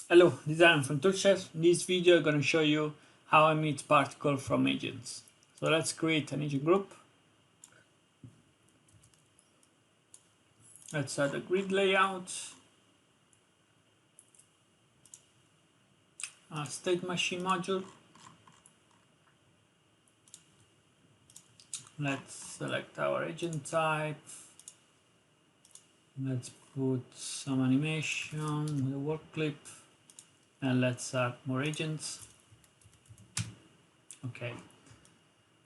Hello, this is Aaron from Toolchef. In this video I'm going to show you how I emit particle from agents. So let's create an agent group. Let's add a grid layout, a state machine module. Let's select our agent type. Let's put some animation with a work clip, and let's add more agents. Okay.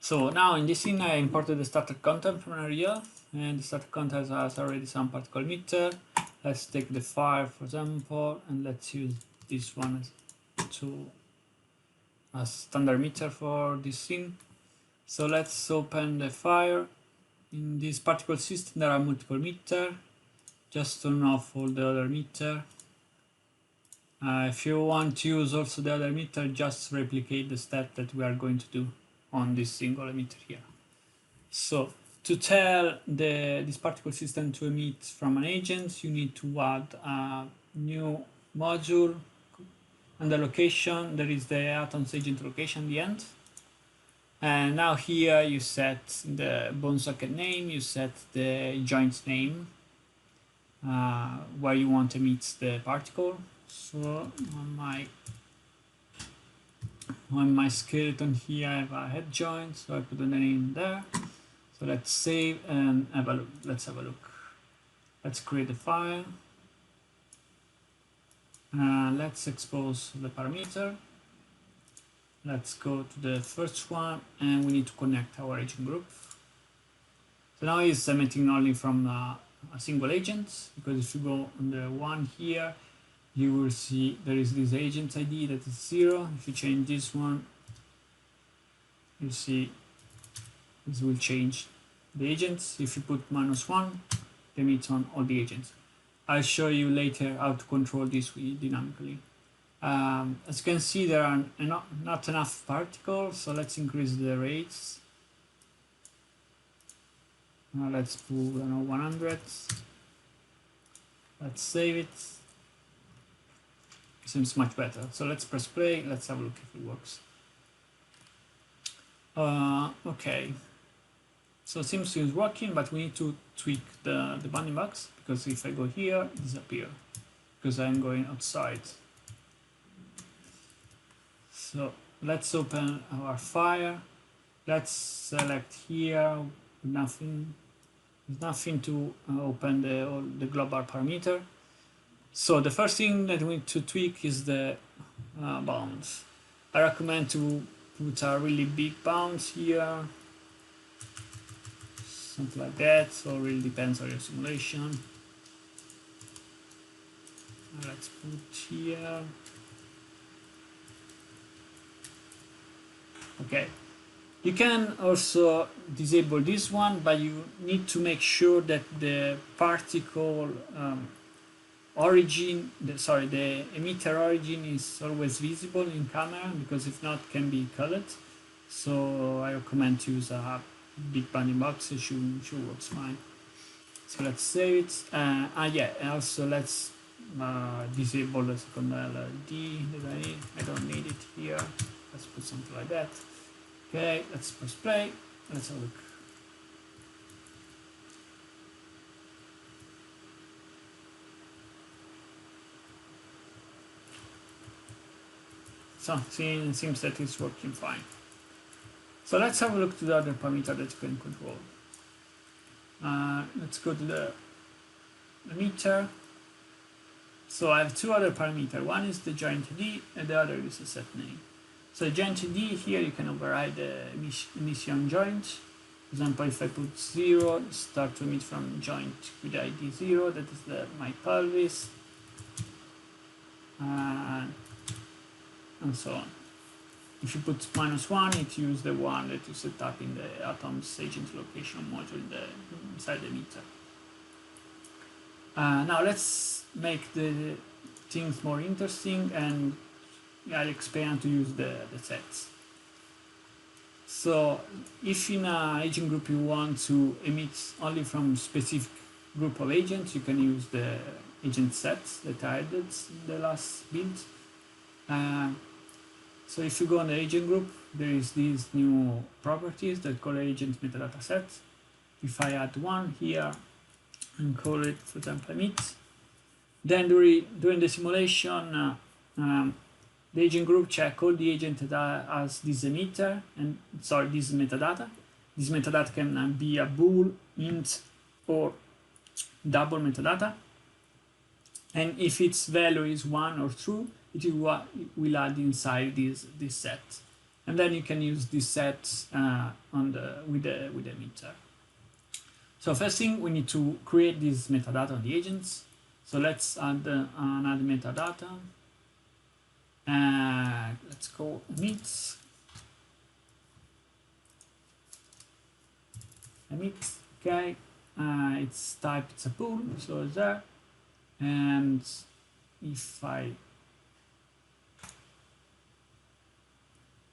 So now in this scene I imported the starter content from Unreal, and the starter content has already some particle emitter. Let's take the fire for example, and let's use this one as standard emitter for this scene. So let's open the fire. In this particle system there are multiple emitter. Just turn off all the other emitter. If you want to use also the other emitter, just replicate the step that we are going to do on this single emitter here. So to tell this particle system to emit from an agent, you need to add a new module. Under location there is the Atoms agent location at the end, and now here you set the bone socket name, you set the joint name where you want to emit the particle. So on my skeleton here I have a head joint, so I put the name there. So let's save and have a look. Let's have a look. Let's create a file. Let's expose the parameter. Let's go to the first one, and we need to connect our agent group. So now it's emitting only from a single agent, because if you go on the one here, you will see there is this agent ID that is 0. If you change this one, you see this will change the agents. If you put -1, it emits on all the agents. I'll show you later how to control this dynamically. As you can see, there are not enough particles, so let's increase the rates. Now let's put 100. Let's save it. Seems much better. So let's press play. Let's have a look if it works. Okay. So it seems to be working, but we need to tweak the bounding box, because if I go here, it disappears because I'm going outside. So let's open our fire. Let's select here nothing. There's nothing to open the global parameter. So the first thing that we need to tweak is the bounds. I recommend to put a really big bounds here, something like that. So it really depends on your simulation. Let's put here. Okay. You can also disable this one, but you need to make sure that the particle origin, the emitter origin is always visible in camera, because if not, it can be colored. So I recommend to use a big bounding box. It should work fine. So let's save it. Yeah, and also let's disable the second LLD that I need. I don't need it here. Let's put something like that. Okay, let's press play. Let's have a look. So it seems that it's working fine. So let's have a look to the other parameter that you can control. Let's go to the emitter. So I have two other parameters. One is the joint ID, and the other is the set name. So the joint ID here, you can override the emission joint. For example, if I put 0, start to emit from joint with ID 0, that is my pelvis, and so on. If you put -1, it uses the one that you set up in the Atoms agent location module inside the emitter. Now let's make the things more interesting, and I'll explain how to use the sets. So if in an agent group you want to emit only from specific group of agents, you can use the agent sets that I added in the last build. So if you go on the agent group, there is these new properties that call agent metadata set. If I add one here and call it, for example, emit, then during the simulation, the agent group check all the agent that has this emitter and this metadata. This metadata can be a bool, int, or double metadata. And if its value is 1 or true, it will add inside this set. And then you can use this set with the emitter. So first thing, we need to create this metadata on the agents. So let's add another metadata. Let's call emit. Okay. Its type, it's a bool, so it's there. And if I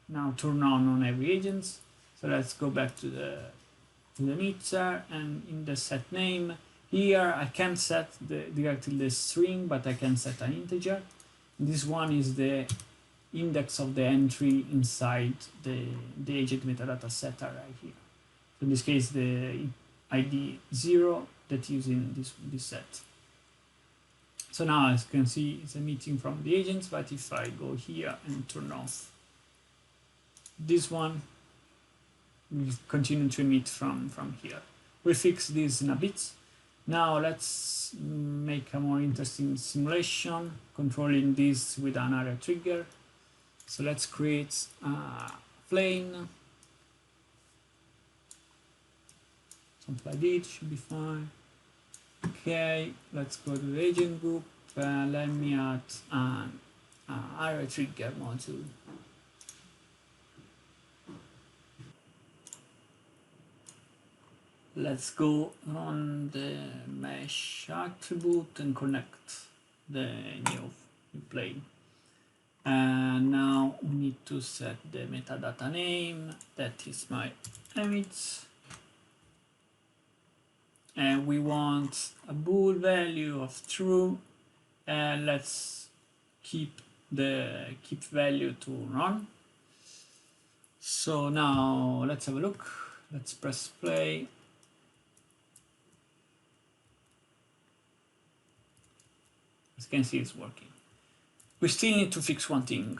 now turn on every agent, so let's go back to the emitter, and in the set name here I can't set directly the string, but I can set an integer. This one is the index of the entry inside the agent metadata set array here. So in this case, the ID 0 that is in this set. So now, as you can see, it's emitting from the agents, but if I go here and turn off this one, will continue to emit from here. We'll fix this in a bit. Now let's make a more interesting simulation, controlling this with an area trigger. So let's create a plane. Something like this should be fine. Okay, let's go to the agent group. Let me add an area trigger module. Let's go on the mesh attribute and connect the new plane. And now we need to set the metadata name, that is my emit. And we want a bool value of true, and let's keep value to run. So now let's have a look. Let's press play. As you can see, it's working. We still need to fix one thing.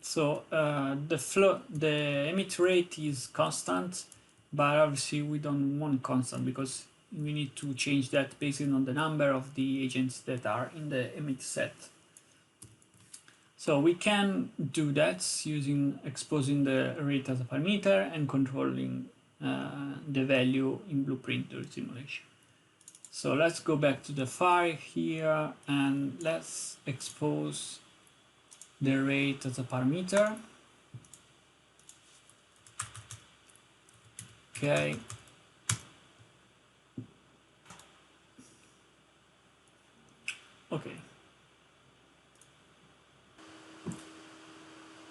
So the emit rate is constant, but obviously we don't want constant because we need to change that based on the number of the agents that are in the emit set. So we can do that using exposing the rate as a parameter and controlling the value in Blueprint during simulation. So let's go back to the file here and let's expose the rate as a parameter. Okay.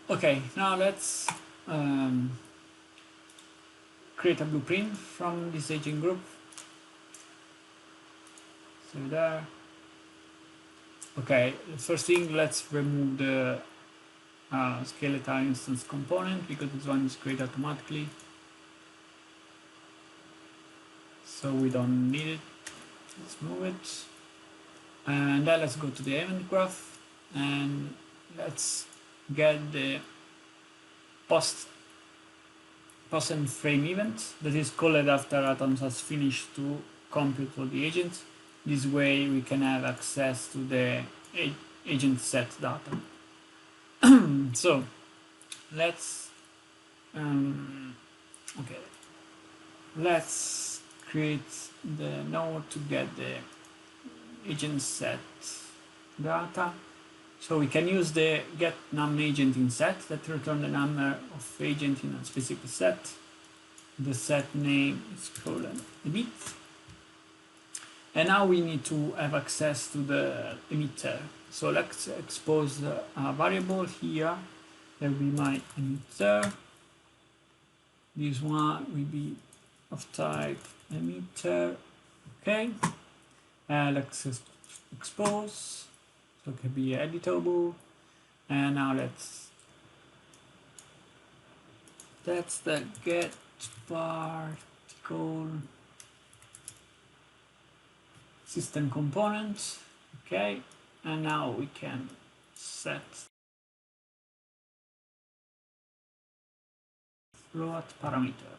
Okay, now let's create a blueprint from this agent group. So there. Okay, the first thing, let's remove the skeleton instance component because this one is created automatically. So we don't need it. Let's move it. And then let's go to the event graph and let's get the post and frame event that is called after Atoms has finished to compute all the agents. This way we can have access to the agent set data. So let's let's create the node to get the agent set data. So we can use the get num agent in set that return the number of agent in a specific set. The set name is called emit. And now we need to have access to the emitter. So let's expose a variable here. That will be my emitter. This one will be of type emitter. Okay. Let's expose, so it can be editable. And now that's the get particle system component. Okay, and now we can set float parameter.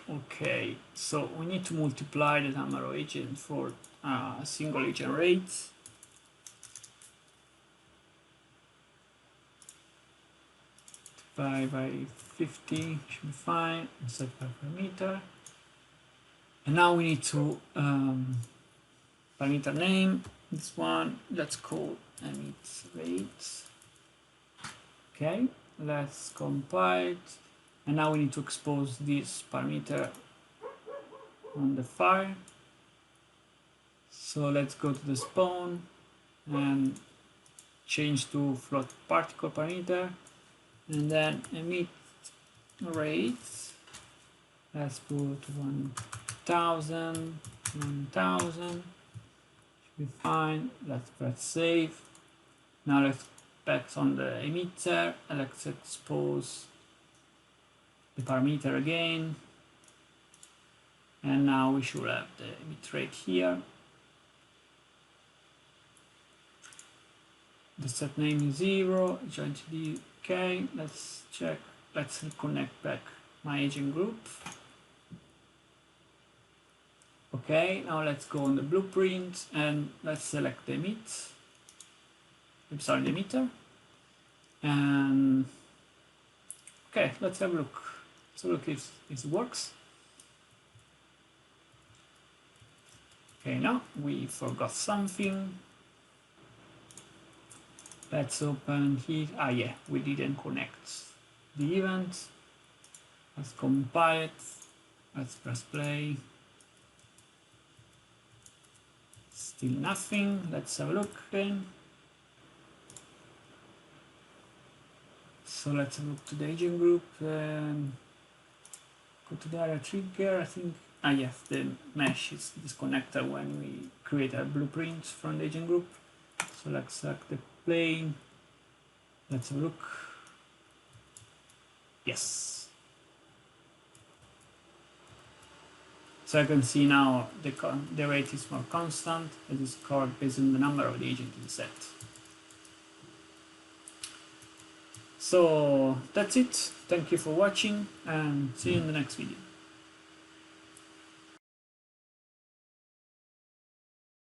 Okay, so we need to multiply the number of agents for a single agent rate. By 50 should be fine. Set by parameter. And now we need to parameter name. This one, let's call emit rate. Okay, let's compile it. And now we need to expose this parameter on the file. So let's go to the spawn and change to float particle parameter, and then emit rate. Let's put 1000, 1000. Should be fine. Let's press save. Now let's back on the emitter and let's expose the parameter again. And now we should have the emit rate here. The set name is 0, joint ID, okay, let's check, let's reconnect back my agent group. Okay, now let's go on the blueprint and let's select the the emitter. And okay, let's have a look. Let's have a look if it works. Okay, now we forgot something. Let's open here. Ah, yeah, we didn't connect the event. Let's compile it. Let's press play. Still nothing. Let's have a look again. So let's look to the agent group and go to the area trigger. I think, ah, yes, the mesh is disconnected when we create a blueprint from the agent group. So let's select the plane. Let's have a look. Yes. So I can see now the rate is more constant. It is scored based on the number of the agent in the set. So that's it. Thank you for watching and see you in the next video.